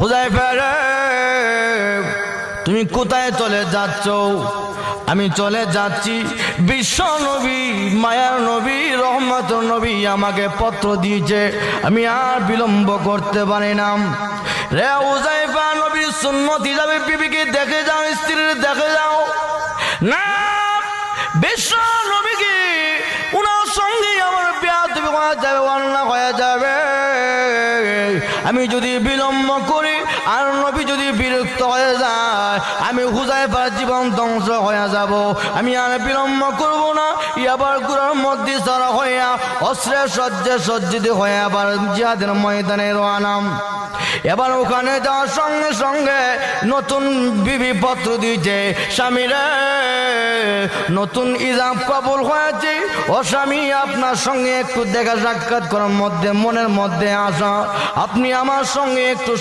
হুযায়ফা রে, তুমি কোথায় চলে যাচ্ছ? আমি চলে যাচ্ছি, বিশ্ব নবী, মায়ার নবী, রহমতের নবী আমাকে পত্র দিয়েছে, আমি আর বিলম্ব করতে পারি না। রে হুযায়ফা, নবীর সুন্নত হিসাবে বিবিকে দেখে যাও, স্ত্রীর দেখে যাও না, বিশ্ব নবীকে উনার সঙ্গে আমার বেয়াদবি হয়ে যাবে, অন্যায় হয়ে যাবে। আমি যদি বিলম্ব করি আর নবী যদি বিরক্ত হয়ে যায়, আমি হুযায়ফার জীবন ধ্বংস হয়ে যাব। আমি আর বিলম্ব করব না, আবার গুড়ার মধ্যে সারা হইয়া অস্ত্রের সজ্জে সজ্জিত হয়ে আবার জিহাদের ময়দানে রওয়ানাম। এবার ওখানে যাওয়ার সঙ্গে সঙ্গে নতুন বিবি পত্র দিয়েছে, স্বামীরে নতুন ইজাব কবুল হয়েছে, ও স্বামী আপনার সঙ্গে একটু দেখা সাক্ষাৎ করার মধ্যে মনের মধ্যে আসা, আপনি আমার সঙ্গে একটু